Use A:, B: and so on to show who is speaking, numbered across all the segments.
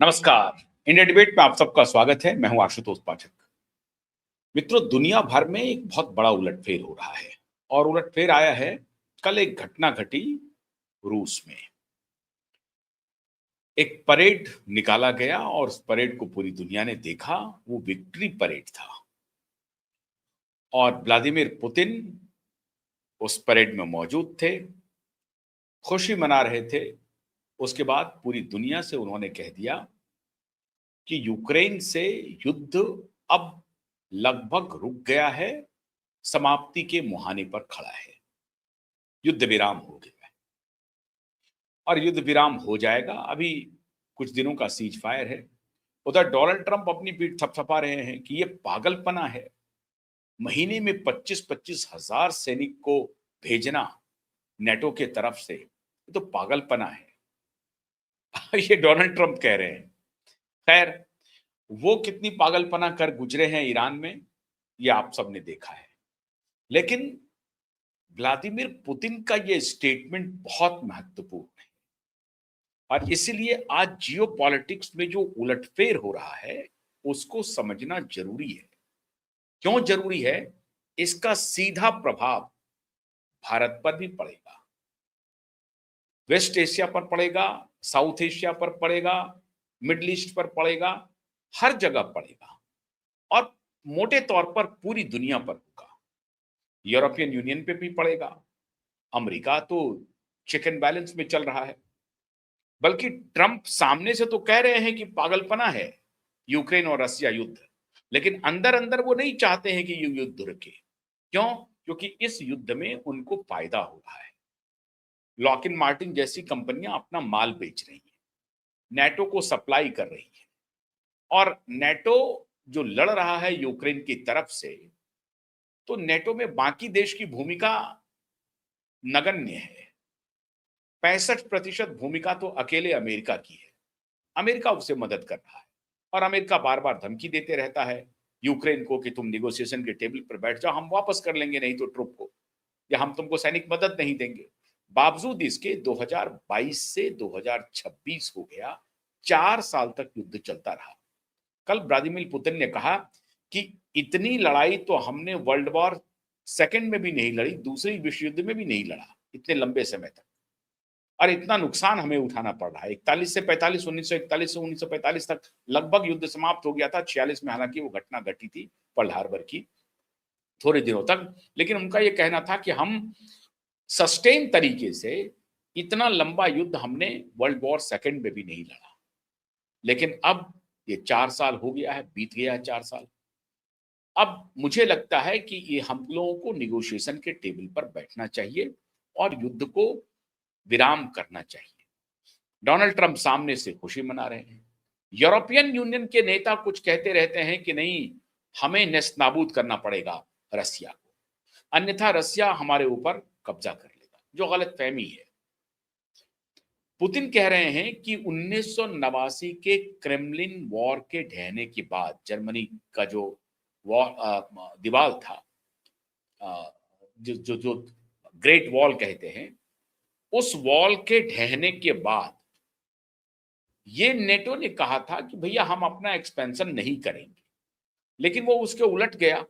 A: नमस्कार। India debate में आप सबका स्वागत है। मैं हूं आशुतोष पाठक। मित्रों, दुनिया भर में एक बहुत बड़ा उलटफेर हो रहा है और उलटफेर आया है। कल एक घटना घटी रूस में। एक परेड निकाला गया और उस परेड को पूरी दुनिया ने देखा। वो विक्ट्री परेड था और व्लादिमीर पुतिन उस परेड में मौजूद थे, खुशी मना रहे थे। उसके बाद पूरी दुनिया से उन्होंने कह दिया कि यूक्रेन से युद्ध अब लगभग रुक गया है, समाप्ति के मुहाने पर खड़ा है, युद्ध विराम हो गया है और युद्ध विराम हो जाएगा। अभी कुछ दिनों का सीज फायर है। उधर डोनाल्ड ट्रंप अपनी पीठ थपथपा रहे हैं कि ये पागलपना है, महीने में 25-25 हजार सैनिक को भेजना नेटो के तरफ से, ये तो पागलपना है। ये डोनाल्ड ट्रंप कह रहे हैं। खैर, वो कितनी पागलपना कर गुजरे हैं ईरान में, ये आप सबने देखा है। लेकिन व्लादिमीर पुतिन का ये स्टेटमेंट बहुत महत्वपूर्ण है और इसीलिए आज जियो पॉलिटिक्स में जो उलटफेर हो रहा है उसको समझना जरूरी है। क्यों जरूरी है? इसका सीधा प्रभाव भारत पर भी पड़ेगा, वेस्ट एशिया पर पड़ेगा, साउथ एशिया पर पड़ेगा, मिडिल ईस्ट पर पड़ेगा, हर जगह पड़ेगा और मोटे तौर पर पूरी दुनिया पर होगा। यूरोपियन यूनियन पे भी पड़ेगा। अमेरिका तो चिकन बैलेंस में चल रहा है, बल्कि ट्रंप सामने से तो कह रहे हैं कि पागलपना है यूक्रेन और रसिया युद्ध, लेकिन अंदर अंदर वो नहीं चाहते हैं कि ये युद्ध रुके। क्यों? क्योंकि इस युद्ध में उनको फायदा हो रहा है। लॉकहीड मार्टिन जैसी कंपनियां अपना माल बेच रही हैं, नेटो को सप्लाई कर रही है और नेटो जो लड़ रहा है यूक्रेन की तरफ से, तो नेटो में बाकी देश की भूमिका नगण्य है। 65% भूमिका तो अकेले अमेरिका की है। अमेरिका उससे मदद कर रहा है और अमेरिका बार बार धमकी देते रहता है यूक्रेन को कि तुम निगोशिएशन के टेबल पर बैठ जाओ, हम वापस कर लेंगे नहीं तो ट्रुप को, या हम तुमको सैनिक मदद नहीं देंगे। बावजूद इसके 2022 से 2026 हो गया, 4 साल तक युद्ध चलता रहा। कल व्लादिमीर पुतिन ने कहा कि इतनी लड़ाई तो हमने वर्ल्ड वॉर सेकेंड में भी नहीं लड़ी, दूसरे विश्व युद्ध में भी नहीं लड़ा इतने लंबे समय तक, और इतना नुकसान हमें उठाना पड़ रहा है। 41 से 45, 1941 से 1945 तक लगभग युद्ध समाप्त हो गया था। 46 में हालांकि वो घटना घटी थी पर्ल हार्बर की, थोड़े दिनों तक। लेकिन उनका ये कहना था कि हम सस्टेन तरीके से इतना लंबा युद्ध हमने वर्ल्ड वॉर सेकेंड में भी नहीं लड़ा। लेकिन अब ये 4 साल हो गया है, बीत गया है 4 साल। अब मुझे लगता है कि ये हम लोगों को निगोशिएशन के टेबल पर बैठना चाहिए और युद्ध को विराम करना चाहिए। डोनाल्ड ट्रंप सामने से खुशी मना रहे हैं। यूरोपियन यूनियन के नेता कुछ कहते रहते हैं कि नहीं, हमें नेस्तनाबूद करना पड़ेगा रसिया को, अन्यथा रसिया हमारे ऊपर कब्जा कर लेगा, जो गलतफहमी है। पुतिन कह रहे हैं कि 1989 के क्रेमलिन वॉर के ढहने के बाद जर्मनी का जो दीवार था, जो जो जो ग्रेट वॉल कहते हैं, उस वॉल के ढहने के बाद ये नेटो ने कहा था कि भैया हम अपना एक्सपेंशन नहीं करेंगे, लेकिन वो उसके उलट गया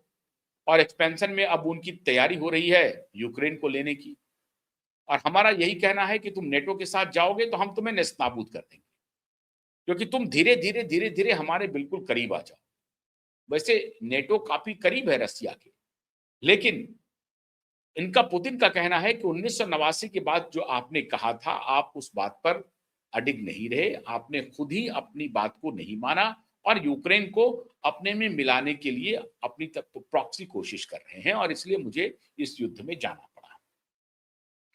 A: और एक्सपेंशन में अब उनकी तैयारी हो रही है यूक्रेन को लेने की। और हमारा यही कहना है कि तुम नेटो के साथ जाओगे तो हम तुम्हें नेस्तनाबूद कर देंगे, क्योंकि तुम धीरे धीरे हमारे बिल्कुल करीब आ जाओ। वैसे नेटो काफी करीब है रसिया के, लेकिन इनका, पुतिन का कहना है कि 1989 के बाद जो आपने कहा था, आप उस बात पर अडिग नहीं रहे, आपने खुद ही अपनी बात को नहीं माना और यूक्रेन को अपने में मिलाने के लिए अपनी प्रॉक्सी कोशिश कर रहे हैं और इसलिए मुझे इस युद्ध में जाना पड़ा।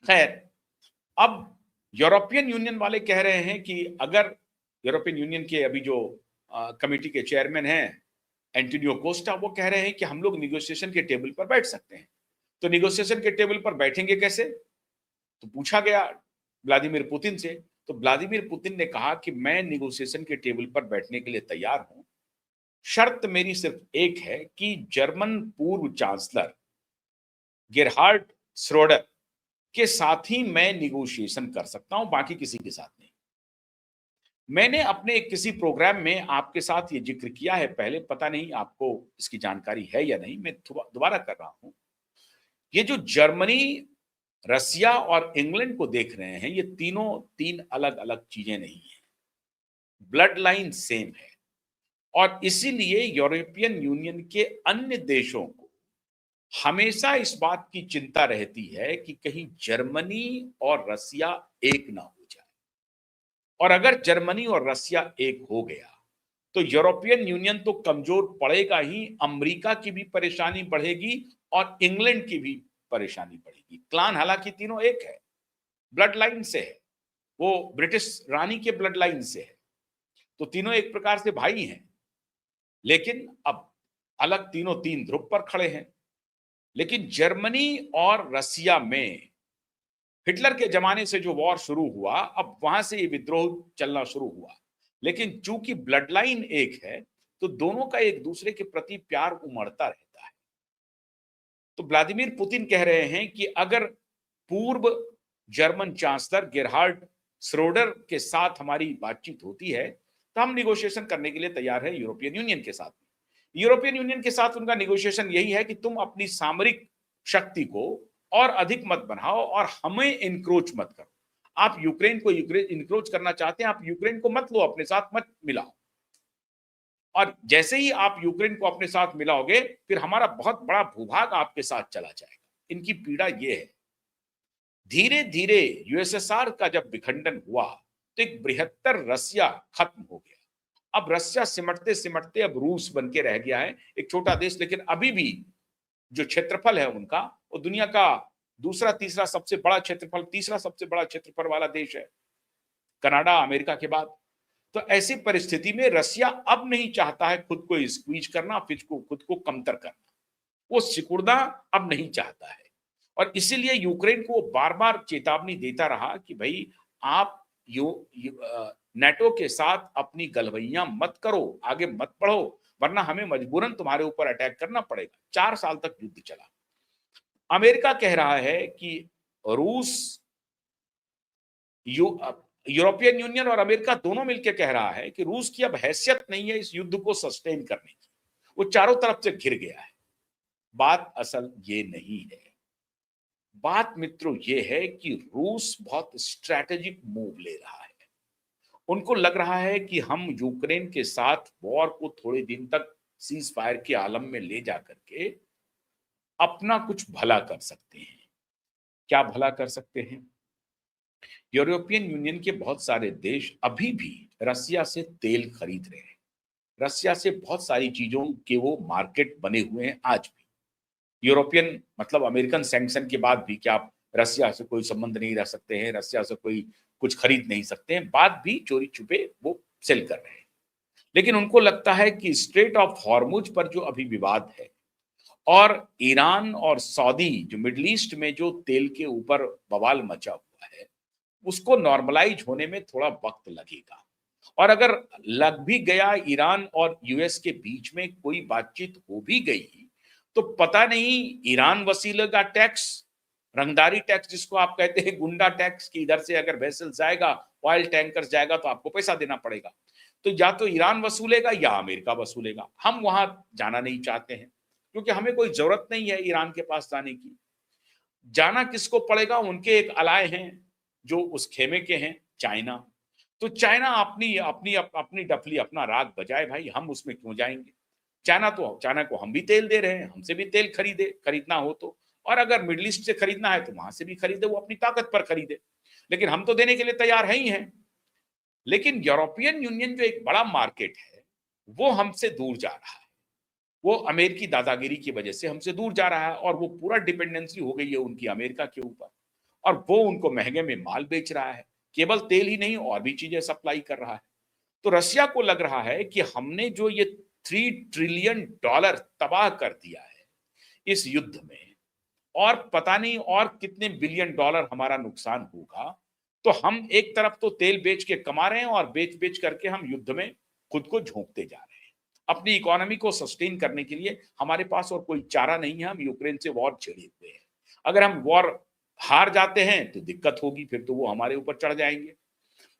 A: खैर, अब यूरोपियन यूनियन वाले कह रहे हैं कि अगर यूरोपियन यूनियन के अभी जो कमेटी के चेयरमैन हैं एंटोनियो कोस्टा, वो कह रहे हैं कि हम लोग निगोशिएशन के टेबल पर बैठ सकते हैं। तो निगोशिएशन के टेबल पर बैठेंगे कैसे? तो पूछा गया व्लादिमीर पुतिन से, तो व्लादिमीर पुतिन ने कहा कि मैं निगोशिएशन के टेबल पर बैठने के लिए तैयार हूं, शर्त मेरी सिर्फ एक है कि जर्मन पूर्व चांसलर गेरहार्ड श्रोडर के साथ ही मैं निगोशिएशन कर सकता हूं, बाकी किसी के साथ नहीं। मैंने अपने किसी प्रोग्राम में आपके साथ ये जिक्र किया है पहले, पता नहीं आपको इसकी जानकारी है या नहीं, मैं दोबारा कर रहा हूं। ये जो जर्मनी, रसिया और इंग्लैंड को देख रहे हैं, ये तीनों तीन अलग अलग चीजें नहीं है, ब्लड लाइन सेम है। और इसीलिए यूरोपियन यूनियन के अन्य देशों को हमेशा इस बात की चिंता रहती है कि कहीं जर्मनी और रसिया एक ना हो जाए। और अगर जर्मनी और रसिया एक हो गया तो यूरोपियन यूनियन तो कमजोर पड़ेगा ही, अमेरिका की भी परेशानी बढ़ेगी और इंग्लैंड की भी परेशानी बढ़ेगी। क्लान हालांकि तीनों एक है, ब्लड लाइन से है, वो ब्रिटिश रानी के ब्लड लाइन से है, तो तीनों एक प्रकार से भाई हैं, लेकिन अब अलग तीनों तीन ध्रुव पर खड़े हैं। लेकिन जर्मनी और रसिया में हिटलर के जमाने से जो वॉर शुरू हुआ, अब वहां से ये विद्रोह चलना शुरू हुआ। लेकिन चूंकि ब्लड लाइन एक है, तो दोनों का एक दूसरे के प्रति प्यार उमड़ता रहता है। तो व्लादिमीर पुतिन कह रहे हैं कि अगर पूर्व जर्मन चांसलर गेरहार्ड श्रोडर के साथ हमारी बातचीत होती है, तो हम निगोशिएशन करने के लिए तैयार है यूरोपियन यूनियन के साथ। यूरोपियन यूनियन के साथ उनका निगोशिएशन यही है कि तुम अपनी सामरिक शक्ति को और अधिक मत बढ़ाओ और हमें इंक्रोच मत करो। आप यूक्रेन को इंक्रोच करना चाहते हैं, आप यूक्रेन को मत लो, अपने साथ मत मिलाओ। और जैसे ही आप यूक्रेन को अपने साथ मिलाओगे, फिर हमारा बहुत बड़ा भूभाग आपके साथ चला जाएगा। इनकी पीड़ा ये है। धीरे धीरे यूएसएसआर का जब विखंडन हुआ, तो एक बृहत्तर रसिया खत्म हो गया। अब रसिया सिमटते सिमटते अब रूस बन के रह गया है, एक छोटा देश, लेकिन अभी भी जो क्षेत्रफल है उनका, वो दुनिया का दूसरा तीसरा सबसे बड़ा क्षेत्रफल, तीसरा सबसे बड़ा क्षेत्रफल वाला देश है, कनाडा अमेरिका के बाद। तो ऐसी परिस्थिति में रसिया अब नहीं चाहता है खुद को स्क्वीज करना, खुद को कमतर करना, वो सिकुड़ना अब नहीं चाहता है। और इसीलिए यूक्रेन को बार बार चेतावनी देता रहा कि भाई आप नेटो के साथ अपनी गलवैयां मत करो, आगे मत बढ़ो, वरना हमें मजबूरन तुम्हारे ऊपर अटैक करना पड़ेगा। 4 साल तक युद्ध चला। अमेरिका कह रहा है कि रूस, यूरोपियन यूनियन और अमेरिका दोनों मिलकर कह रहा है कि रूस की अब हैसियत नहीं है इस युद्ध को सस्टेन करने की, वो चारों तरफ से घिर गया है। बात असल ये नहीं है। बात मित्रों ये है कि रूस बहुत स्ट्रैटेजिक मूव ले रहा है। उनको लग रहा है कि हम यूक्रेन के साथ वॉर को थोड़े दिन तक सीज फायर के आलम में ले जाकर के अपना कुछ भला कर सकते हैं। क्या भला कर सकते हैं? यूरोपियन यूनियन के बहुत सारे देश अभी भी रसिया से तेल खरीद रहे हैं। रसिया से बहुत सारी चीजों के वो मार्केट बने हुए हैं आज भी। यूरोपियन मतलब अमेरिकन सैंक्शन के बाद भी क्या आप रसिया से कोई संबंध नहीं रख सकते हैं, रसिया से कोई कुछ खरीद नहीं सकते हैं, बात भी चोरी छुपे वो सेल कर रहे हैं। लेकिन उनको लगता है कि स्ट्रेट ऑफ हॉर्मुज पर जो अभी विवाद है और ईरान और सऊदी जो मिडिल ईस्ट में जो तेल के ऊपर बवाल मचा हुआ है, उसको नॉर्मलाइज होने में थोड़ा वक्त लगेगा। और अगर लग भी गया, ईरान और यूएस के बीच में कोई बातचीत हो भी गई, तो पता नहीं ईरान वसीलेगा टैक्स, रंगदारी टैक्स जिसको आप कहते हैं, गुंडा टैक्स, की इधर से अगर वेसल जाएगा, ऑयल टैंकर जाएगा तो आपको पैसा देना पड़ेगा। तो या तो ईरान वसूलेगा या अमेरिका वसूलेगा। हम वहां जाना नहीं चाहते हैं, क्योंकि हमें कोई जरूरत नहीं है ईरान के पास जाने की। जाना किसको पड़ेगा? उनके एक अलाय हैं जो उस खेमे के हैं, चाइना। तो चाइना अपनी अपनी अपनी डफली, अपना राग बजाए भाई, हम उसमें क्यों जाएंगे? चाइना को हम भी तेल दे रहे हैं, हमसे भी तेल खरीदना हो तो। और अगर मिडिल ईस्ट से खरीदना है तो वहां से भी खरीदे, वो अपनी ताकत पर खरीदे, लेकिन हम तो देने के लिए तैयार है ही हैं। लेकिन यूरोपियन यूनियन जो एक बड़ा मार्केट है, वो हमसे दूर जा रहा है। वो अमेरिकी दादागिरी की वजह से हमसे दूर जा रहा है और वो पूरा डिपेंडेंसी हो गई है उनकी अमेरिका के ऊपर। और वो उनको महंगे में माल बेच रहा है, केवल तेल ही नहीं और भी चीजें सप्लाई कर रहा है। तो रसिया को लग रहा है कि हमने जो ये $3 ट्रिलियन तबाह कर दिया है इस युद्ध में, और पता नहीं और कितने बिलियन डॉलर हमारा नुकसान होगा, तो हम एक तरफ तो तेल बेच के कमा रहे हैं और बेच बेच करके हम युद्ध में खुद को झोंकते जा रहे हैं। अपनी इकोनॉमी को सस्टेन करने के लिए हमारे पास और कोई चारा नहीं है, हम यूक्रेन से वॉर छेड़े हुए हैं। अगर हम वॉर हार जाते हैं तो दिक्कत होगी, फिर तो वो हमारे ऊपर चढ़ जाएंगे।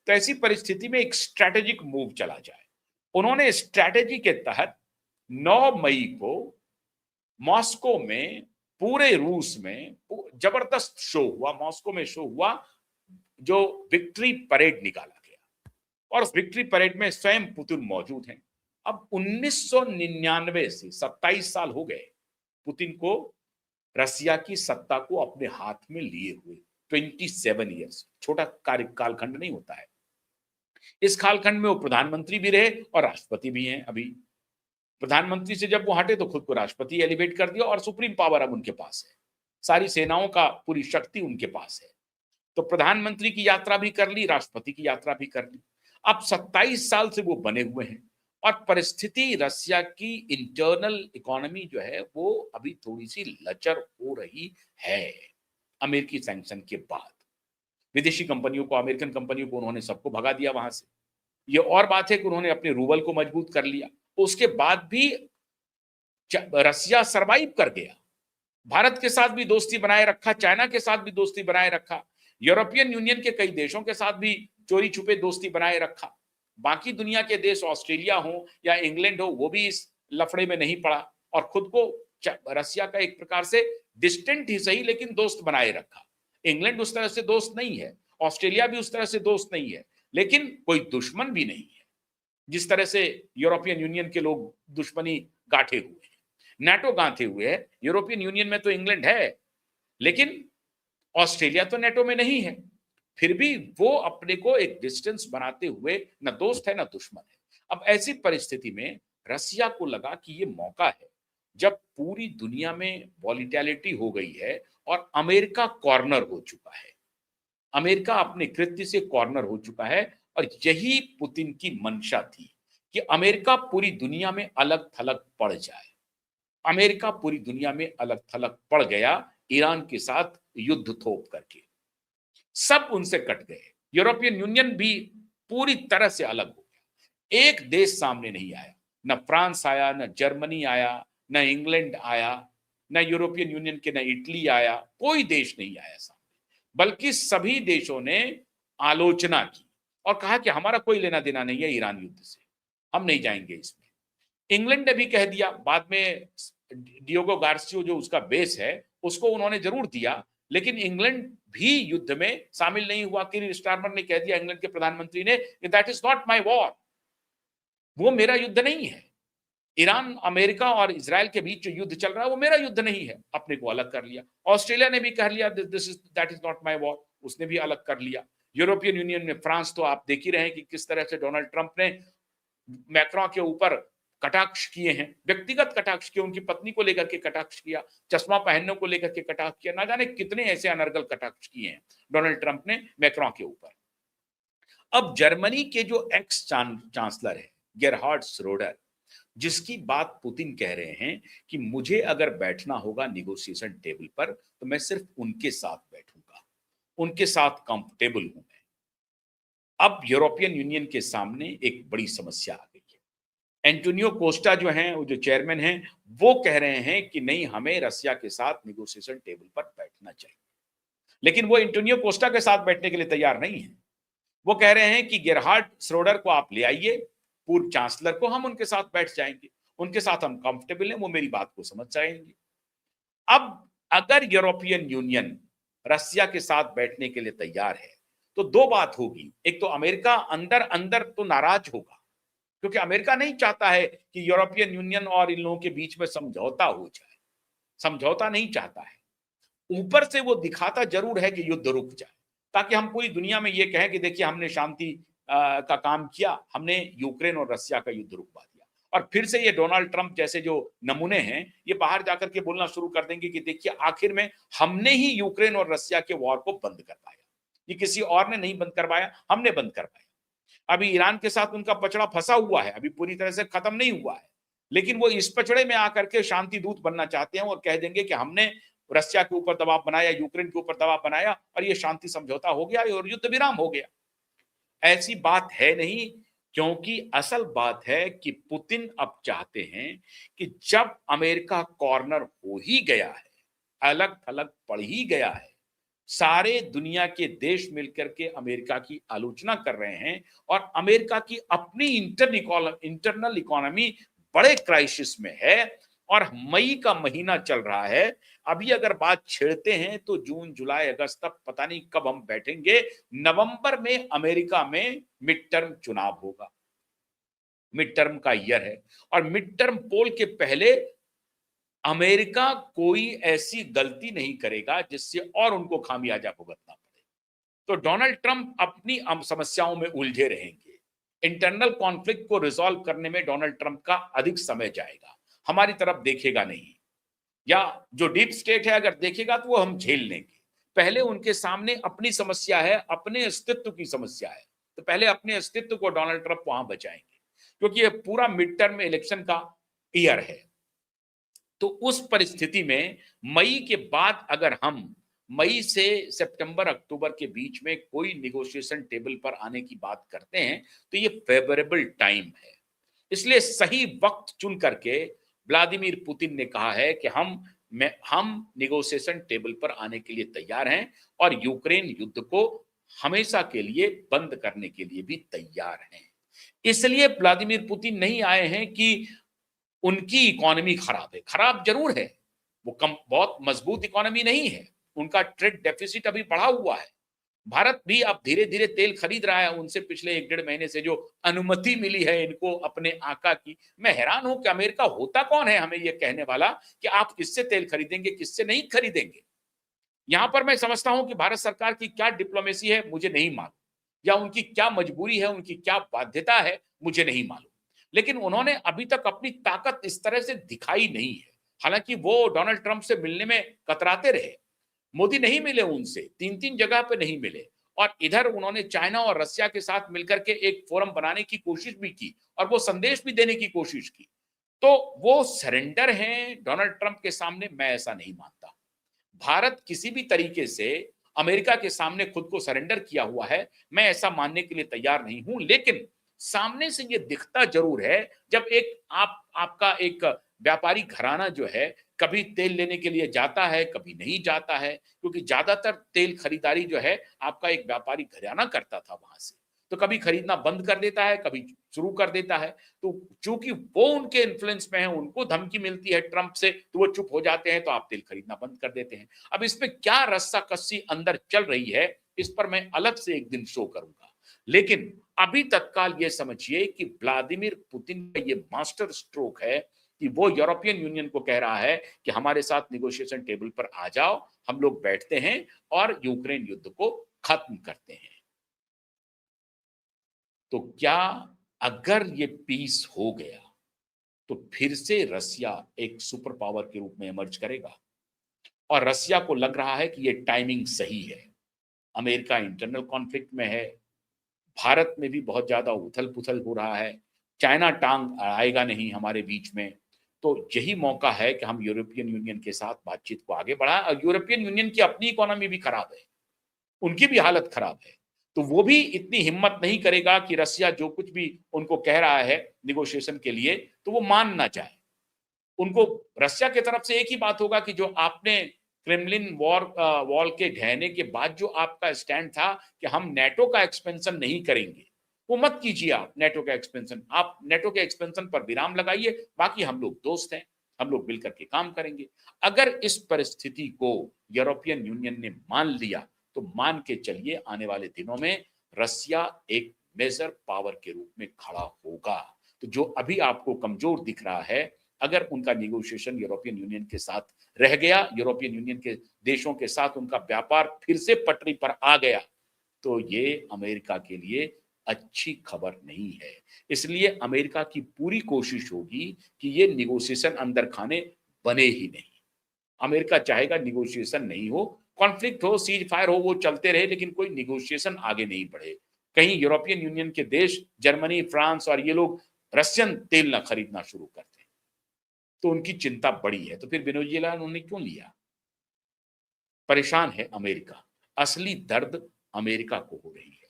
A: तो ऐसी परिस्थिति में एक स्ट्रैटेजिक मूव चला जाए। उन्होंने स्ट्रैटेजी के तहत 9 मई को मॉस्को में, पूरे रूस में जबरदस्त शो हुआ, मॉस्को में शो हुआ, जो विक्ट्री परेड निकाला गया और उस विक्ट्री परेड में स्वयं पुतिन मौजूद हैं। अब 1999 से 27 साल हो गए पुतिन को रसिया की सत्ता को अपने हाथ में लिए हुए। 27 ईयर्स, छोटा कालखंड नहीं होता है। इस कालखंड में वो प्रधानमंत्री भी रहे और राष्ट्रपति भी हैं। अभी प्रधानमंत्री से जब वो हटे तो खुद को राष्ट्रपति एलिवेट कर दिया और सुप्रीम पावर अब उनके पास है, सारी सेनाओं का पूरी शक्ति उनके पास है। तो प्रधानमंत्री की यात्रा भी कर ली, राष्ट्रपति की यात्रा भी कर ली। अब 27 साल से वो बने हुए हैं और परिस्थिति रसिया की इंटरनल इकोनॉमी जो है वो अभी थोड़ी सी लचर हो रही है। अमेरिकी सैंक्शन के बाद विदेशी कंपनियों को, अमेरिकन कंपनियों को उन्होंने सबको भगा दिया वहां से। ये और बात है कि उन्होंने अपने रूबल को मजबूत कर लिया। उसके बाद भी रसिया सरवाइव कर गया। भारत के साथ भी दोस्ती बनाए रखा, चाइना के साथ भी दोस्ती बनाए रखा, यूरोपियन यूनियन के कई देशों के साथ भी चोरी छुपे दोस्ती बनाए रखा। बाकी दुनिया के देश, ऑस्ट्रेलिया हो या इंग्लैंड हो, वो भी इस लफड़े में नहीं पड़ा और खुद को रसिया का एक प्रकार से डिस्टेंट ही सही लेकिन दोस्त बनाए रखा। इंग्लैंड उस तरह से दोस्त नहीं है, ऑस्ट्रेलिया भी उस तरह से दोस्त नहीं है, लेकिन कोई दुश्मन भी नहीं है जिस तरह से यूरोपियन यूनियन के लोग दुश्मनी गांठे हुए हैं, नाटो गांठे हुए हैं। यूरोपियन यूनियन में तो इंग्लैंड है, लेकिन ऑस्ट्रेलिया तो नाटो में नहीं है। फिर भी वो अपने को एक डिस्टेंस बनाते हुए न दोस्त है न दुश्मन है। अब ऐसी परिस्थिति में रसिया को लगा कि ये मौका है, जब पूरी दुनिया में वॉलिटैलिटी हो गई है और अमेरिका कॉर्नर हो चुका है, अमेरिका अपने कृत्य से कॉर्नर हो चुका है और यही पुतिन की मंशा थी कि अमेरिका पूरी दुनिया में अलग थलग पड़ जाए। अमेरिका पूरी दुनिया में अलग थलग पड़ गया ईरान के साथ युद्ध थोप करके। सब उनसे कट गए। यूरोपियन यूनियन भी पूरी तरह से अलग हो गया। एक देश सामने नहीं आया, न फ्रांस आया, न जर्मनी आया, न इंग्लैंड आया, न यूरोपियन यूनियन के न इटली आया, कोई देश नहीं आया सामने। बल्कि सभी देशों ने आलोचना की और कहा कि हमारा कोई लेना देना नहीं है ईरान युद्ध से, हम नहीं जाएंगे इसमें। इंग्लैंड ने भी कह दिया, बाद में डियोगो गार्सियो जो उसका बेस है उसको उन्होंने जरूर दिया, लेकिन इंग्लैंड भी युद्ध में शामिल नहीं हुआ। कीर स्टारमर ने कह दिया, इंग्लैंड के प्रधानमंत्री ने, that is not my war, वो मेरा युद्ध नहीं है। ईरान, अमेरिका और इजराइल के बीच जो युद्ध चल रहा है वो मेरा युद्ध नहीं है, अपने को अलग कर लिया। ऑस्ट्रेलिया ने भी कह लिया, that is not my war, उसने भी अलग कर लिया। यूरोपियन यूनियन में फ्रांस तो आप देख ही रहे हैं कि किस तरह से डोनाल्ड ट्रंप ने मैक्रों के ऊपर कटाक्ष किए हैं, व्यक्तिगत कटाक्ष किए, उनकी पत्नी को लेकर के कटाक्ष किया, चश्मा पहनने को लेकर के कटाक्ष किया, ना जाने कितने ऐसे अनर्गल कटाक्ष किए हैं डोनाल्ड ट्रंप ने मैक्रों के ऊपर। अब जर्मनी के जो एक्स चांसलर है गेरहार्ड श्रोडर, जिसकी बात पुतिन कह रहे हैं कि मुझे अगर बैठना होगा निगोशिएशन टेबल पर तो मैं सिर्फ उनके साथ बैठूंगा, उनके साथ कंफर्टेबल हूं मैं। अब यूरोपियन यूनियन के सामने एक बड़ी समस्या आ गई है। एंटोनियो कोस्टा जो हैं, वो जो चेयरमैन हैं, वो कह रहे हैं कि नहीं, हमें रसिया के साथ निगोशिएशन टेबल पर बैठना चाहिए, लेकिन वो एंटोनियो कोस्टा के साथ बैठने के लिए तैयार नहीं है। वो कह रहे हैं कि गेरहार्ड श्रोडर को आप ले आइए, पूर्व चांसलर को, हम उनके साथ बैठ जाएंगे, उनके साथ हम कंफर्टेबल हैं, वो मेरी बात को समझ जाएंगे। अब अगर यूरोपियन यूनियन रसिया के साथ बैठने के लिए तैयार है तो दो बात होगी। एक तो अमेरिका अंदर अंदर तो नाराज होगा, क्योंकि अमेरिका नहीं चाहता है कि यूरोपियन यूनियन और इन लोगों के बीच में समझौता हो जाए, समझौता नहीं चाहता है। ऊपर से वो दिखाता जरूर है कि युद्ध रुक जाए, ताकि हम पूरी दुनिया में ये कहें कि देखिए हमने शांति का काम किया, हमने यूक्रेन और रसिया का युद्ध रुकवा दिया। और फिर से ये डोनाल्ड ट्रंप जैसे जो नमूने हैं, ये बाहर जाकर के बोलना शुरू कर देंगे कि देखिए आखिर में हमने ही यूक्रेन और रसिया के वॉर को बंद करवाया, ये किसी और ने नहीं बंद करवाया, हमने बंद करवाया। अभी ईरान के साथ उनका पचड़ा फंसा हुआ है, अभी पूरी तरह से खत्म नहीं हुआ है, लेकिन वो इस पचड़े में आकर के शांति दूत बनना चाहते हैं और कह देंगे कि हमने रसिया के ऊपर दबाव बनाया, यूक्रेन के ऊपर दबाव बनाया और ये शांति समझौता हो गया और युद्ध विराम हो गया। ऐसी बात है नहीं, क्योंकि असल बात है कि पुतिन अब चाहते हैं कि जब अमेरिका कॉर्नर हो ही गया है, अलग थलग पड़ ही गया है, सारे दुनिया के देश मिलकर के अमेरिका की आलोचना कर रहे हैं और अमेरिका की अपनी इंटरनल इकोनॉमी बड़े क्राइसिस में है और मई का महीना चल रहा है। अभी अगर बात छेड़ते हैं तो जून जुलाई अगस्त तक पता नहीं कब हम बैठेंगे। नवंबर में अमेरिका में मिड टर्म चुनाव होगा, मिड टर्म का ईयर है और मिड टर्म पोल के पहले अमेरिका कोई ऐसी गलती नहीं करेगा जिससे और उनको खामियाजा भुगतना पड़े। तो डोनाल्ड ट्रंप अपनी समस्याओं में उलझे रहेंगे। इंटरनल कॉन्फ्लिक्ट को रिजॉल्व करने में डोनाल्ड ट्रंप का अधिक समय जाएगा, हमारी तरफ देखेगा नहीं, या जो डीप स्टेट है अगर देखेगा तो वो हम झेल लेंगे। पहले उनके सामने अपनी समस्या है, अपने अस्तित्व की समस्या है, तो पहले अपने अस्तित्व को डोनाल्ड ट्रंप वहां बचाएंगे, क्योंकि ये पूरा मिड टर्म इलेक्शन का ईयर है। तो उस परिस्थिति में मई के बाद अगर हम मई से सितंबर अक्टूबर के बीच में कोई निगोशिएशन टेबल पर आने की बात करते हैं तो ये फेवरेबल टाइम है। इसलिए सही वक्त चुन करके व्लादिमीर पुतिन ने कहा है कि हम निगोशिएशन टेबल पर आने के लिए तैयार हैं और यूक्रेन युद्ध को हमेशा के लिए बंद करने के लिए भी तैयार हैं। इसलिए व्लादिमीर पुतिन नहीं आए हैं कि उनकी इकोनॉमी खराब है, खराब जरूर है, वो बहुत मजबूत इकोनॉमी नहीं है, उनका ट्रेड डेफिसिट अभी बढ़ा हुआ है। भारत भी अब धीरे धीरे तेल खरीद रहा है उनसे पिछले 1-1.5 महीने से जो अनुमति मिली है इनको अपने आका की। मैं हैरान हूं कि अमेरिका होता कौन है हमें यह कहने वाला कि आप किससे तेल खरीदेंगे, किससे नहीं खरीदेंगे। यहां पर मैं समझता हूं कि भारत सरकार की क्या डिप्लोमेसी है मुझे नहीं मालूम, या उनकी क्या मजबूरी है, उनकी क्या बाध्यता है मुझे नहीं मालूम, लेकिन उन्होंने अभी तक अपनी ताकत इस तरह से दिखाई नहीं है। हालांकि वो डोनाल्ड ट्रंप से मिलने में कतराते रहे, मोदी नहीं मिले उनसे, 3-3 जगह पे नहीं मिले, और इधर उन्होंने चाइना और रसिया के साथ मिलकर के एक फोरम बनाने की कोशिश भी की और वो संदेश भी देने की कोशिश की। तो वो सरेंडर हैं डोनाल्ड ट्रंप के सामने, मैं ऐसा नहीं मानता। भारत किसी भी तरीके से अमेरिका के सामने खुद को सरेंडर किया हुआ है, मैं ऐसा मानने के लिए तैयार नहीं हूं, लेकिन सामने से ये दिखता जरूर है जब आपका एक व्यापारी घराना जो है कभी तेल लेने के लिए जाता है, कभी नहीं जाता है, क्योंकि ज्यादातर तेल खरीदारी जो है आपका एक व्यापारी घराना करता था वहां से, तो कभी खरीदना बंद कर देता है, कभी शुरू कर देता है। तो चूंकि वो उनके इन्फ्लुएंस में है, उनको धमकी मिलती है ट्रंप से, तो वो चुप हो जाते हैं, तो आप तेल खरीदना बंद कर देते हैं। अब इसमें क्या रस्सा कस्सी अंदर चल रही है, इस पर मैं अलग से एक दिन शो करूंगा, लेकिन अभी तत्काल ये समझिए कि व्लादिमीर पुतिन का ये मास्टर स्ट्रोक है कि वो यूरोपियन यूनियन को कह रहा है कि हमारे साथ निगोशिएशन टेबल पर आ जाओ, हम लोग बैठते हैं और यूक्रेन युद्ध को खत्म करते हैं। तो क्या अगर ये पीस हो गया तो फिर से रसिया एक सुपर पावर के रूप में इमर्ज करेगा, और रसिया को लग रहा है कि ये टाइमिंग सही है। अमेरिका इंटरनल कॉन्फ्लिक्ट में है, भारत में भी बहुत ज्यादा उथल पुथल हो रहा है, चाइना टांग आएगा नहीं हमारे बीच में, तो यही मौका है कि हम यूरोपियन यूनियन के साथ बातचीत को आगे बढ़ाएं। और यूरोपियन यूनियन की अपनी इकोनॉमी भी खराब है, उनकी भी हालत खराब है, तो वो भी इतनी हिम्मत नहीं करेगा कि रसिया जो कुछ भी उनको कह रहा है निगोशिएशन के लिए तो वो मान ना जाए। उनको रसिया की तरफ से एक ही बात होगा कि जो आपने क्रेमलिन वॉल के ढहने के बाद जो आपका स्टैंड था कि हम नेटो का एक्सपेंशन नहीं करेंगे, वो मत कीजिए। आप नेटो का एक्सपेंशन, आप नेटो के एक्सपेंशन पर विराम लगाइए, बाकी हम लोग दोस्त हैं, हम लोग मिलकर के काम करेंगे। अगर इस परिस्थिति को यूरोपियन यूनियन ने मान लिया तो मान के चलिए आने वाले दिनों में रसिया एक मेजर पावर के रूप में खड़ा होगा। तो जो अभी आपको कमजोर दिख रहा है, अगर उनका निगोशिएशन यूरोपियन यूनियन के साथ रह गया, यूरोपियन यूनियन के देशों के साथ उनका व्यापार फिर से पटरी पर आ गया, तो ये अमेरिका के लिए अच्छी खबर नहीं है। इसलिए अमेरिका की पूरी कोशिश होगी कि ये निगोशिएशन अंदर खाने बने ही नहीं। अमेरिका चाहेगा निगोशिएशन नहीं हो, कॉन्फ्लिक्ट हो, सीज फायर हो, वो चलते रहे, लेकिन कोई निगोशिएशन आगे नहीं बढ़े। कहीं यूरोपियन यूनियन के देश जर्मनी, फ्रांस और ये लोग रशियन तेल ना खरीदना शुरू कर दें, तो उनकी चिंता बड़ी है। तो फिर वेनेजुएला उन्होंने क्यों लिया? परेशान है अमेरिका, असली दर्द अमेरिका को हो रही है।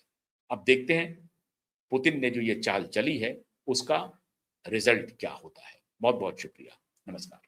A: अब देखते हैं पुतिन ने जो ये चाल चली है उसका रिजल्ट क्या होता है। बहुत बहुत शुक्रिया, नमस्कार।